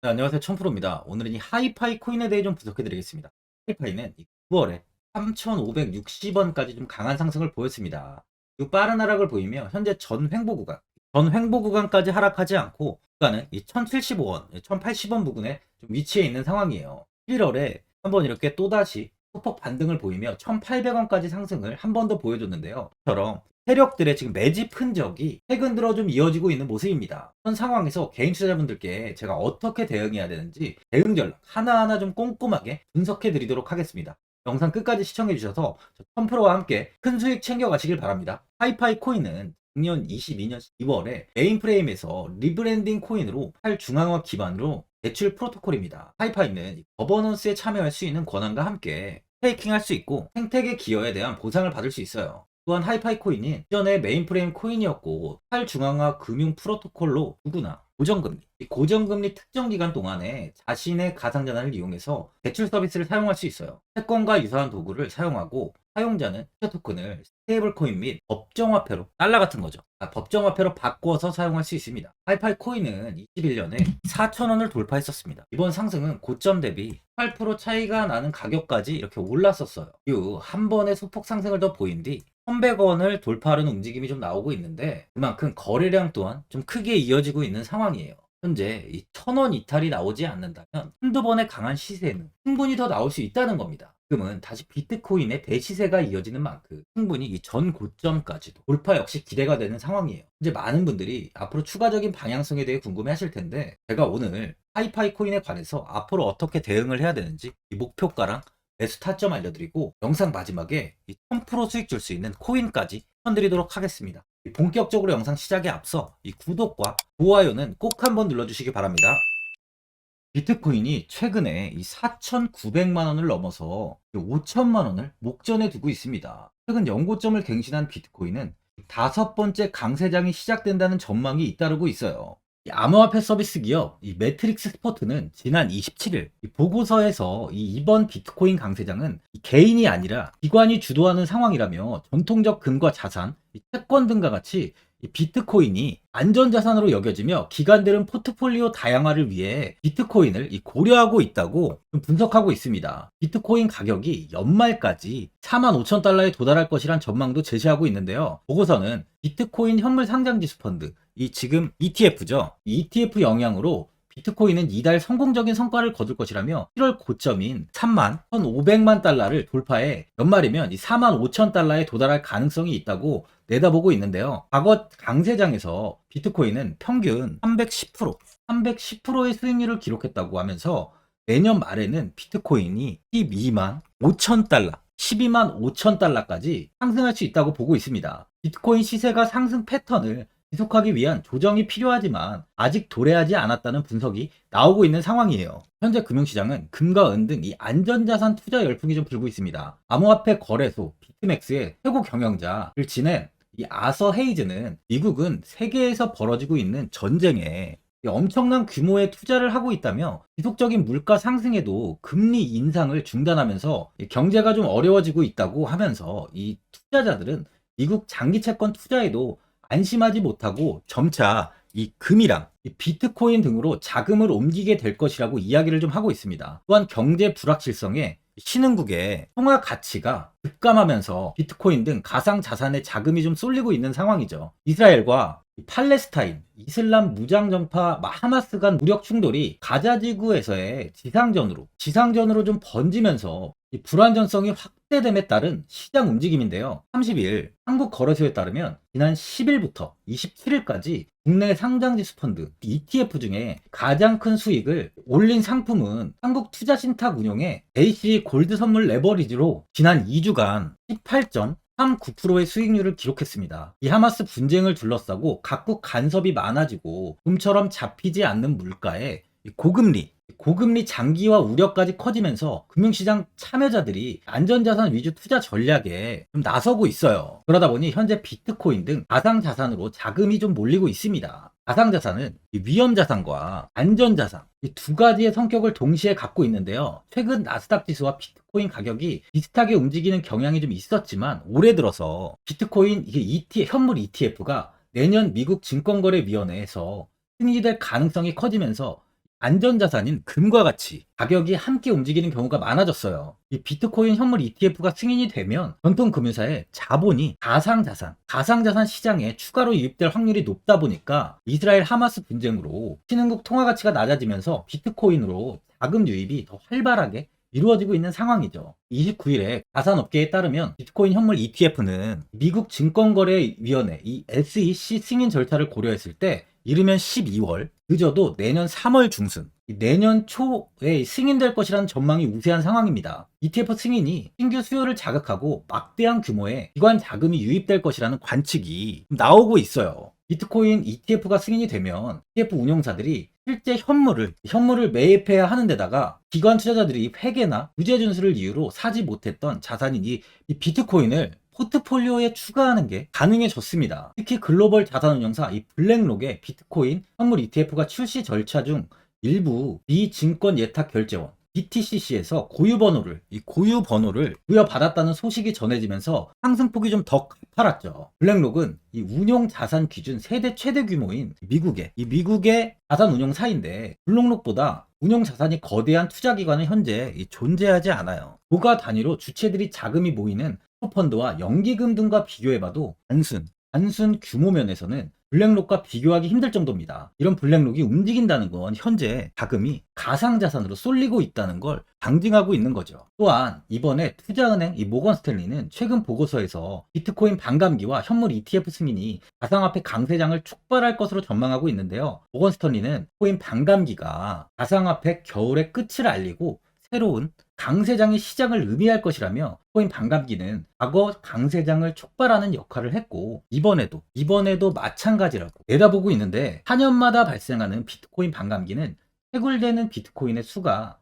네, 안녕하세요. 천프로입니다. 오늘은 이 하이파이 코인에 대해 좀 분석해 드리겠습니다. 하이파이는 9월에 3,560원까지 좀 강한 상승을 보였습니다. 이 빠른 하락을 보이며 현재 전 횡보 구간까지 하락하지 않고 구간은 이 1,075원, 1,080원 부근에 좀 위치해 있는 상황이에요. 11월에 한번 이렇게 또다시 소폭 반등을 보이며 1,800원까지 상승을 한 번 더 보여줬는데요. 이처럼 세력들의 지금 매집 흔적이 최근 들어 좀 이어지고 있는 모습입니다. 이런 상황에서 개인 투자자분들께 제가 어떻게 대응해야 되는지 대응 전략 하나하나 좀 꼼꼼하게 분석해 드리도록 하겠습니다. 영상 끝까지 시청해 주셔서 펌프로와 함께 큰 수익 챙겨 가시길 바랍니다. 하이파이 코인은 작년 22년 2월에 메인프레임에서 리브랜딩 코인으로 탈중앙화 기반으로 대출 프로토콜입니다. 하이파이는 거버넌스에 참여할 수 있는 권한과 함께 스테이킹할 수 있고 생태계 기여에 대한 보상을 받을 수 있어요. 또한 하이파이 코인이 이전에 메인프레임 코인이었고 탈중앙화 금융 프로토콜로 누구나 고정금리, 이 고정금리 특정 기간 동안에 자신의 가상자산을 이용해서 대출 서비스를 사용할 수 있어요. 채권과 유사한 도구를 사용하고 사용자는 투자 토큰을 스테이블 코인 및 법정화폐로 달러 같은 거죠. 법정화폐로 바꿔서 사용할 수 있습니다. 하이파이 코인은 21년에 4,000원을 돌파했었습니다. 이번 상승은 고점 대비 8% 차이가 나는 가격까지 이렇게 올랐었어요. 이후 한 번의 소폭 상승을 더 보인 뒤 1,100원을 돌파하는 움직임이 좀 나오고 있는데 그만큼 거래량 또한 좀 크게 이어지고 있는 상황이에요. 현재 이 1,000원 이탈이 나오지 않는다면 한두 번의 강한 시세는 충분히 더 나올 수 있다는 겁니다. 지금은 다시 비트코인의 대시세가 이어지는 만큼 충분히 이 전 고점까지도 돌파 역시 기대가 되는 상황이에요. 이제 많은 분들이 앞으로 추가적인 방향성에 대해 궁금해 하실 텐데 제가 오늘 하이파이 코인에 관해서 앞으로 어떻게 대응을 해야 되는지 이 목표가랑 매수 타점 알려드리고 영상 마지막에 이 1000% 수익 줄 수 있는 코인까지 추천드리도록 하겠습니다. 본격적으로 영상 시작에 앞서 이 구독과 좋아요는 꼭 한번 눌러주시기 바랍니다. 비트코인이 최근에 이 4,900만 원을 넘어서 5천만 원을 목전에 두고 있습니다. 최근 연고점을 갱신한 비트코인은 다섯 번째 강세장이 시작된다는 전망이 잇따르고 있어요. 이 암호화폐 서비스 기업 이 매트릭스 스포트는 지난 27일 보고서에서 이번 비트코인 강세장은 개인이 아니라 기관이 주도하는 상황이라며 전통적 금과 자산, 채권 등과 같이 비트코인이 안전자산으로 여겨지며 기관들은 포트폴리오 다양화를 위해 비트코인을 고려하고 있다고 분석하고 있습니다. 비트코인 가격이 연말까지 45,000달러에 도달할 것이란 전망도 제시하고 있는데요. 보고서는 비트코인 현물 상장지수 펀드, 이 지금 ETF죠. ETF 영향으로 비트코인은 이달 성공적인 성과를 거둘 것이라며 7월 고점인 31,500만 달러를 돌파해 연말이면 45,000달러에 도달할 가능성이 있다고 내다보고 있는데요. 과거 강세장에서 비트코인은 평균 310%의 수익률을 기록했다고 하면서 내년 말에는 비트코인이 12만 5천 달러, 12만 5천 달러까지 상승할 수 있다고 보고 있습니다. 비트코인 시세가 상승 패턴을 지속하기 위한 조정이 필요하지만 아직 도래하지 않았다는 분석이 나오고 있는 상황이에요. 현재 금융시장은 금과 은 등 이 안전자산 투자 열풍이 좀 불고 있습니다. 암호화폐 거래소 비트맥스의 최고 경영자를 지낸 이 아서 헤이즈는 미국은 세계에서 벌어지고 있는 전쟁에 엄청난 규모의 투자를 하고 있다며 지속적인 물가 상승에도 금리 인상을 중단하면서 경제가 좀 어려워지고 있다고 하면서 이 투자자들은 미국 장기 채권 투자에도 안심하지 못하고 점차 이 금이랑 이 비트코인 등으로 자금을 옮기게 될 것이라고 이야기를 좀 하고 있습니다. 또한 경제 불확실성에 신흥국의 통화 가치가 급감하면서 비트코인 등 가상 자산에 자금이 좀 쏠리고 있는 상황이죠. 이스라엘과 팔레스타인, 이슬람 무장정파 하마스 간 무력 충돌이 가자 지구에서의 지상전으로 좀 번지면서 이 불안전성이 확대됨에 따른 시장 움직임인데요. 30일 한국거래소에 따르면 지난 10일부터 27일까지 국내 상장지수 펀드 ETF 중에 가장 큰 수익을 올린 상품은 한국투자신탁운용의 AC 골드 선물 레버리지로 지난 2주간 18.39%의 수익률을 기록했습니다. 이 하마스 분쟁을 둘러싸고 각국 간섭이 많아지고 좀처럼 잡히지 않는 물가에 고금리 장기화 우려까지 커지면서 금융시장 참여자들이 안전자산 위주 투자 전략에 좀 나서고 있어요. 그러다 보니 현재 비트코인 등 가상자산으로 자금이 좀 몰리고 있습니다. 가상자산은 위험자산과 안전자산 이 두 가지의 성격을 동시에 갖고 있는데요. 최근 나스닥 지수와 비트코인 가격이 비슷하게 움직이는 경향이 좀 있었지만 올해 들어서 비트코인 현물 ETF가 내년 미국 증권거래위원회에서 승인될 가능성이 커지면서 안전자산인 금과 같이 가격이 함께 움직이는 경우가 많아졌어요. 이 비트코인 현물 ETF가 승인이 되면 전통 금융사의 자본이 가상자산 시장에 추가로 유입될 확률이 높다 보니까 이스라엘 하마스 분쟁으로 신흥국 통화 가치가 낮아지면서 비트코인으로 자금 유입이 더 활발하게 이루어지고 있는 상황이죠. 29일에 가산업계에 따르면 비트코인 현물 ETF는 미국 증권거래위원회 이 SEC 승인 절차를 고려했을 때 이르면 12월, 늦어도 내년 3월 중순, 내년 초에 승인될 것이라는 전망이 우세한 상황입니다. ETF 승인이 신규 수요를 자극하고 막대한 규모의 기관 자금이 유입될 것이라는 관측이 나오고 있어요. 비트코인 ETF가 승인이 되면 ETF 운용사들이 실제 현물을 매입해야 하는 데다가 기관 투자자들이 회계나 유제 준수를 이유로 사지 못했던 자산인 이 비트코인을 포트폴리오에 추가하는 게 가능해졌습니다. 특히 글로벌 자산운용사 이 블랙록의 비트코인 현물 ETF가 출시 절차 중 일부 비증권 예탁 결제원 BTCC에서 고유번호를 부여받았다는 소식이 전해지면서 상승폭이 좀 더 가팔았죠. 블랙록은 이 운용 자산 기준 세대 최대 규모인 미국의 자산 운용사인데 블랙록보다 운용 자산이 거대한 투자 기관은 현재 존재하지 않아요. 조가 단위로 주체들이 자금이 모이는 펀드와 연기금 등과 비교해봐도 단순 규모 면에서는 블랙록과 비교하기 힘들 정도입니다. 이런 블랙록이 움직인다는 건 현재 자금이 가상자산으로 쏠리고 있다는 걸 상징하고 있는 거죠. 또한 이번에 투자은행 이 모건 스탠리는 최근 보고서에서 비트코인 반감기와 현물 ETF 승인이 가상화폐 강세장을 촉발할 것으로 전망하고 있는데요. 모건 스탠리는 코인 반감기가 가상화폐 겨울의 끝을 알리고 새로운 강세장이 시작을 의미할 것이라며 코인 반감기는 과거 강세장을 촉발하는 역할을 했고 이번에도 마찬가지라고 내다보고 있는데 4년마다 발생하는 비트코인 반감기는 해굴되는 비트코인의 수가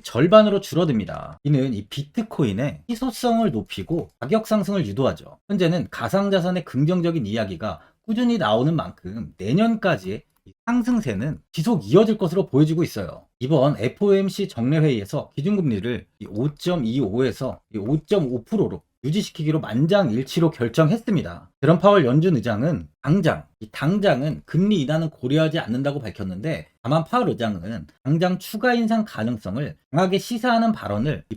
절반으로 줄어듭니다. 이는 이 비트코인의 희소성을 높이고 가격 상승을 유도하죠. 현재는 가상자산의 긍정적인 이야기가 꾸준히 나오는 만큼 내년까지의 상승세는 지속 이어질 것으로 보여지고 있어요. 이번 FOMC 정례회의에서 기준금리를 5.25에서 5.5%로 유지시키기로 만장일치로 결정했습니다. 제롬 파월 연준 의장은 당장은 금리 인하는 고려하지 않는다고 밝혔는데 다만 파월 의장은 당장 추가 인상 가능성을 강하게 시사하는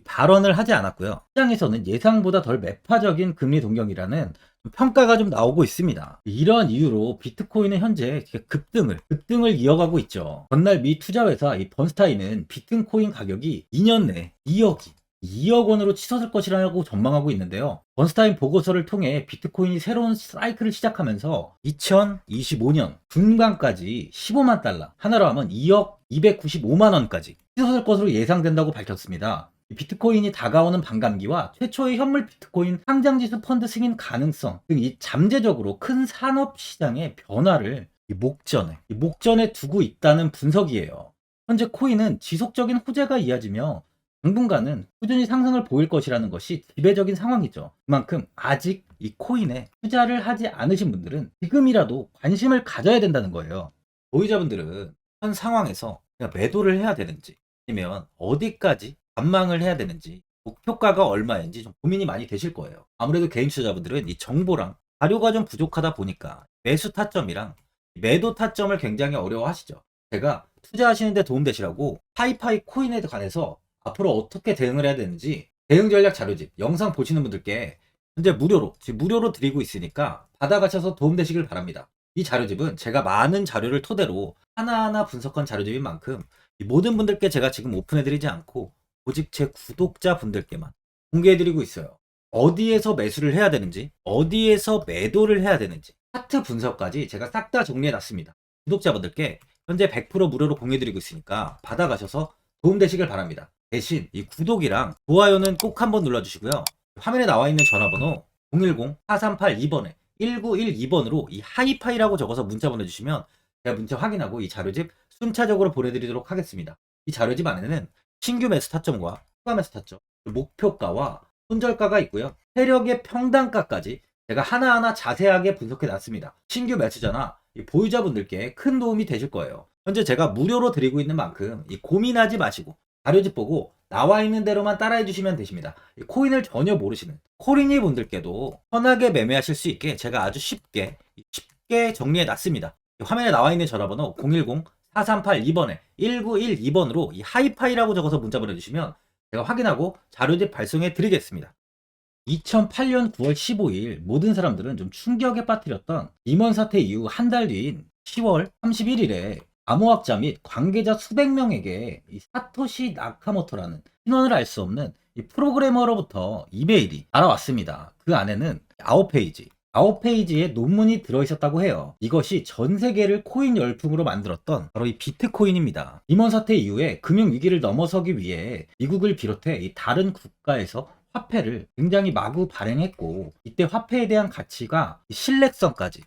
발언을 하지 않았고요. 시장에서는 예상보다 덜 매파적인 금리 동경이라는 평가가 좀 나오고 있습니다. 이런 이유로 비트코인은 현재 급등을 이어가고 있죠. 전날 미 투자회사 이 번스타인은 비트코인 가격이 2년 내 2억 원으로 치솟을 것이라고 전망하고 있는데요. 번스타인 보고서를 통해 비트코인이 새로운 사이클을 시작하면서 2025년 중반까지 15만 달러, 하나로 하면 2억 295만 원까지 치솟을 것으로 예상된다고 밝혔습니다. 비트코인이 다가오는 반감기와 최초의 현물 비트코인 상장지수 펀드 승인 가능성 등 이 잠재적으로 큰 산업 시장의 변화를 목전에 두고 있다는 분석이에요. 현재 코인은 지속적인 호재가 이어지며 당분간은 꾸준히 상승을 보일 것이라는 것이 지배적인 상황이죠. 그만큼 아직 이 코인에 투자를 하지 않으신 분들은 지금이라도 관심을 가져야 된다는 거예요. 보유자분들은 현 상황에서 그냥 매도를 해야 되는지 아니면 어디까지 관망을 해야 되는지 목표가가 얼마인지 좀 고민이 많이 되실 거예요. 아무래도 개인 투자자분들은 이 정보랑 자료가 좀 부족하다 보니까 매수 타점이랑 매도 타점을 굉장히 어려워하시죠. 제가 투자하시는데 도움되시라고 하이파이 코인에 관해서 앞으로 어떻게 대응을 해야 되는지 대응 전략 자료집 영상 보시는 분들께 현재 무료로 드리고 있으니까 받아가셔서 도움되시길 바랍니다. 이 자료집은 제가 많은 자료를 토대로 하나하나 분석한 자료집인 만큼 이 모든 분들께 제가 지금 오픈해드리지 않고 오직 제 구독자분들께만 공개해드리고 있어요. 어디에서 매수를 해야 되는지, 어디에서 매도를 해야 되는지, 차트 분석까지 제가 싹 다 정리해놨습니다. 구독자분들께 현재 100% 무료로 공유해드리고 있으니까 받아가셔서 도움되시길 바랍니다. 대신 이 구독이랑 좋아요는 꼭 한번 눌러주시고요. 화면에 나와 있는 전화번호 010-4382번에 1912번으로 이 하이파이라고 적어서 문자 보내주시면 제가 문자 확인하고 이 자료집 순차적으로 보내드리도록 하겠습니다. 이 자료집 안에는 신규 매수 타점과 추가 매수 타점, 목표가와 손절가가 있고요. 세력의 평단가까지 제가 하나하나 자세하게 분석해 놨습니다. 신규 매수자나 보유자분들께 큰 도움이 되실 거예요. 현재 제가 무료로 드리고 있는 만큼 고민하지 마시고 자료집 보고 나와 있는 대로만 따라해 주시면 되십니다. 코인을 전혀 모르시는 코린이 분들께도 편하게 매매하실 수 있게 제가 아주 쉽게 정리해 놨습니다. 화면에 나와 있는 전화번호 010 4382번에 1912번으로 이 하이파이라고 적어서 문자 보내주시면 제가 확인하고 자료집 발송해 드리겠습니다. 2008년 9월 15일 모든 사람들은 좀 충격에 빠뜨렸던 리먼 사태 이후 한 달 뒤인 10월 31일에 암호학자 및 관계자 수백 명에게 이 사토시 나카모토라는 신원을 알 수 없는 이 프로그래머로부터 이메일이 알아왔습니다. 그 안에는 9페이지의 논문이 들어있었다고 해요. 이것이 전 세계를 코인 열풍으로 만들었던 바로 이 비트코인입니다. 리먼 사태 이후에 금융위기를 넘어서기 위해 미국을 비롯해 이 다른 국가에서 화폐를 굉장히 마구 발행했고, 이때 화폐에 대한 가치가 신뢰성까지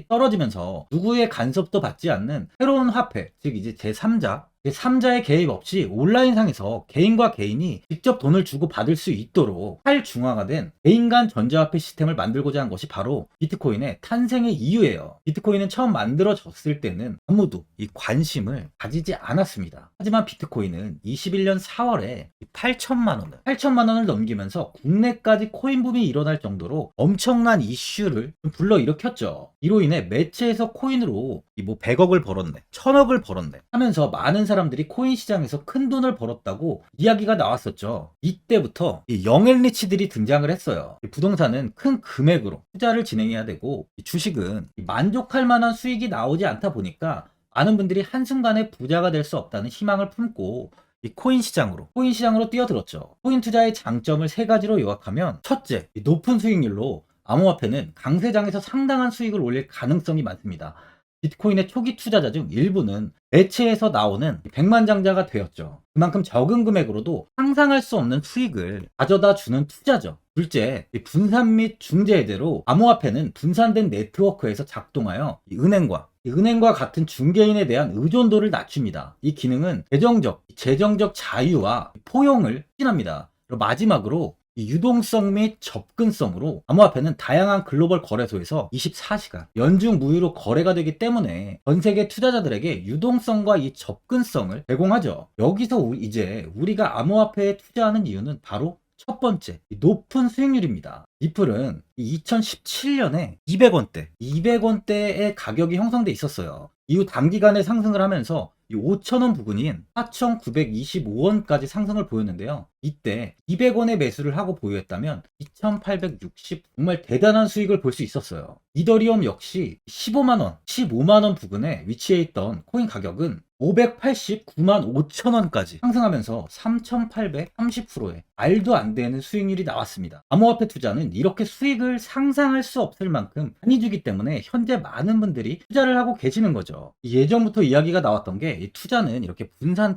떨어지면서 누구의 간섭도 받지 않는 새로운 화폐, 즉 이제 제3자의 개입 없이 온라인상에서 개인과 개인이 직접 돈을 주고 받을 수 있도록 탈중앙화된 개인 간 전자화폐 시스템을 만들고자 한 것이 바로 비트코인의 탄생의 이유예요. 비트코인은 처음 만들어졌을 때는 아무도 이 관심을 가지지 않았습니다. 하지만 비트코인은 21년 4월에 8천만 원을 넘기면서 국내까지 코인 붐이 일어날 정도로 엄청난 이슈를 불러일으켰죠. 이로 인해 매체에서 코인으로 뭐 100억을 벌었네, 1000억을 벌었네 하면서 많은 사람들이 코인 시장에서 큰 돈을 벌었다고 이야기가 나왔었죠. 이때부터 이 영앤리치들이 등장을 했어요. 부동산은 큰 금액으로 투자를 진행해야 되고, 주식은 만족할 만한 수익이 나오지 않다 보니까 많은 분들이 한순간에 부자가 될 수 없다는 희망을 품고 이 코인 시장으로 뛰어들었죠. 코인 투자의 장점을 세 가지로 요약하면, 첫째, 높은 수익률로 암호화폐는 강세장에서 상당한 수익을 올릴 가능성이 많습니다. 비트코인의 초기 투자자 중 일부는 매체에서 나오는 백만장자가 되었죠. 그만큼 적은 금액으로도 상상할 수 없는 수익을 가져다 주는 투자죠. 둘째, 분산 및 중재 해제로 암호화폐는 분산된 네트워크에서 작동하여 은행과 같은 중개인에 대한 의존도를 낮춥니다. 이 기능은 재정적 자유와 포용을 추진합니다. 마지막으로 이 유동성 및 접근성으로 암호화폐는 다양한 글로벌 거래소에서 24시간 연중 무휴로 거래가 되기 때문에 전 세계 투자자들에게 유동성과 이 접근성을 제공하죠. 여기서 이제 우리가 암호화폐에 투자하는 이유는 바로 첫 번째, 높은 수익률입니다. 리플은 2017년에 200원대의 가격이 형성돼 있었어요. 이후 단기간에 상승을 하면서 5,000원 부근인 4,925원까지 상승을 보였는데요. 이때 200원에 매수를 하고 보유했다면 2,860, 정말 대단한 수익을 볼 수 있었어요. 이더리움 역시 15만원 부근에 위치해 있던 코인 가격은 589만 5천원까지 상승하면서 3,830%의 말도 안 되는 수익률이 나왔습니다. 암호화폐 투자는 이렇게 수익을 상상할 수 없을 만큼 많이 주기 때문에 현재 많은 분들이 투자를 하고 계시는 거죠. 예전부터 이야기가 나왔던 게, 이 투자는 이렇게 분산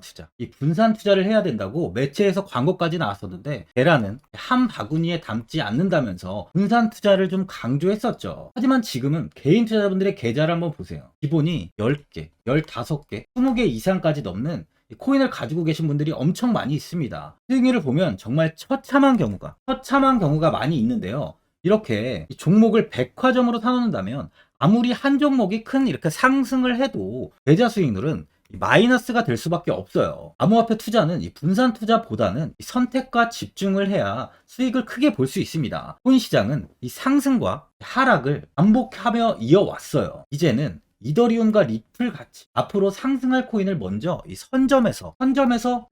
투자를 해야 된다고 매체에서 광고까지 나왔었는데, 테라는 한 바구니에 담지 않는다면서 분산 투자를 좀 강조했었죠. 하지만 지금은 개인 투자자분들의 계좌를 한번 보세요. 기본이 10개, 15개, 20개 이상까지 넘는 코인을 가지고 계신 분들이 엄청 많이 있습니다. 수익률을 보면 정말 처참한 경우가 많이 있는데요. 이렇게 종목을 백화점으로 사놓는다면 아무리 한 종목이 큰 이렇게 상승을 해도 계좌 수익률은 마이너스가 될 수밖에 없어요. 암호화폐 투자는 이 분산 투자보다는 선택과 집중을 해야 수익을 크게 볼 수 있습니다. 코인 시장은 이 상승과 하락을 반복하며 이어왔어요. 이제는 이더리움과 리플 같이 앞으로 상승할 코인을 먼저 이 선점에서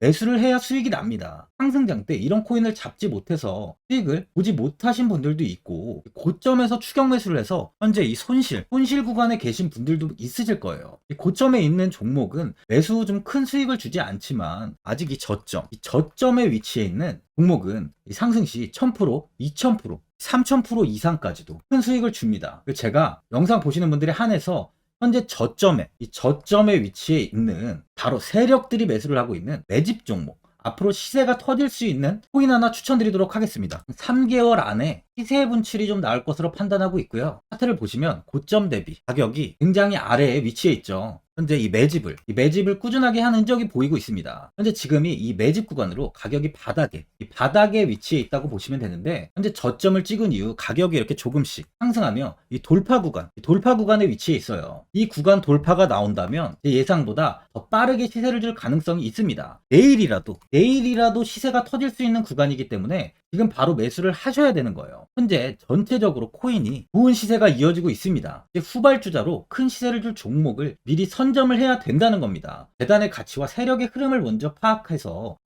매수를 해야 수익이 납니다. 상승장 때 이런 코인을 잡지 못해서 수익을 보지 못하신 분들도 있고, 고점에서 추격 매수를 해서 현재 이 손실 구간에 계신 분들도 있으실 거예요. 이 고점에 있는 종목은 매수 후 좀 큰 수익을 주지 않지만, 아직 이 저점에 위치해 있는 종목은 이 상승 시 1000%, 2000%, 3000% 이상까지도 큰 수익을 줍니다. 제가 영상 보시는 분들에 한해서 현재 저점에 위치해 있는 바로 세력들이 매수를 하고 있는 매집 종목, 앞으로 시세가 터질 수 있는 코인 하나 추천드리도록 하겠습니다. 3개월 안에 시세 분출이 좀 나올 것으로 판단하고 있고요. 차트를 보시면 고점 대비 가격이 굉장히 아래에 위치해 있죠. 현재 이 매집을 꾸준하게 한 흔적이 보이고 있습니다. 현재 지금이 이 매집 구간으로 가격이 바닥에 위치해 있다고 보시면 되는데, 현재 저점을 찍은 이후 가격이 이렇게 조금씩 상승하며 이 돌파 구간에 위치해 있어요. 이 구간 돌파가 나온다면 제 예상보다 더 빠르게 시세를 줄 가능성이 있습니다. 내일이라도 시세가 터질 수 있는 구간이기 때문에 지금 바로 매수를 하셔야 되는 거예요. 현재 전체적으로 코인이 좋은 시세가 이어지고 있습니다. 이제 후발주자로 큰 시세를 줄 종목을 미리 선점을 해야 된다는 겁니다. 재단의 가치와 세력의 흐름을 먼저 파악해서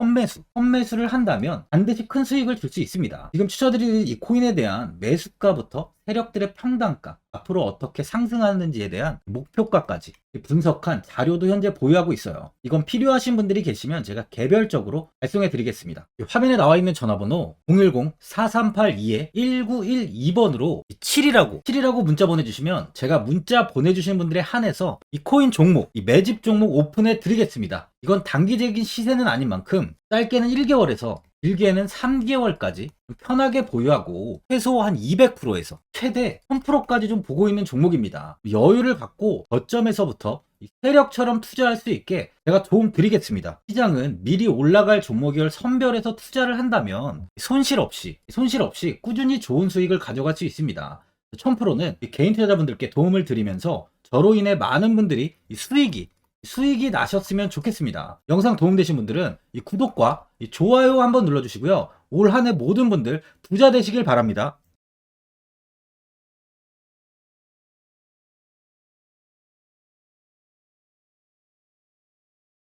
선매수를 한다면 반드시 큰 수익을 줄 수 있습니다. 지금 추천드리는 이 코인에 대한 매수가부터 세력들의 평단가, 앞으로 어떻게 상승하는지에 대한 목표가까지 분석한 자료도 현재 보유하고 있어요. 이건 필요하신 분들이 계시면 제가 개별적으로 발송해 드리겠습니다. 화면에 나와 있는 전화번호 010-4382-1912번으로 7이라고 문자 보내주시면 제가 문자 보내주신 분들에 한해서 이 코인 종목, 이 매집 종목 오픈해 드리겠습니다. 이건 단기적인 시세는 아닌 만큼 짧게는 1개월에서 길게는 3개월까지 편하게 보유하고 최소 한 200%에서 최대 1000%까지 좀 보고 있는 종목입니다. 여유를 갖고 저점에서부터 세력처럼 투자할 수 있게 제가 도움 드리겠습니다. 시장은 미리 올라갈 종목을 선별해서 투자를 한다면 손실 없이 꾸준히 좋은 수익을 가져갈 수 있습니다. 1000%는 개인 투자자분들께 도움을 드리면서 저로 인해 많은 분들이 수익이 나셨으면 좋겠습니다. 영상 도움되신 분들은 이 구독과 이 좋아요 한번 눌러주시고요. 올 한 해 모든 분들 부자 되시길 바랍니다.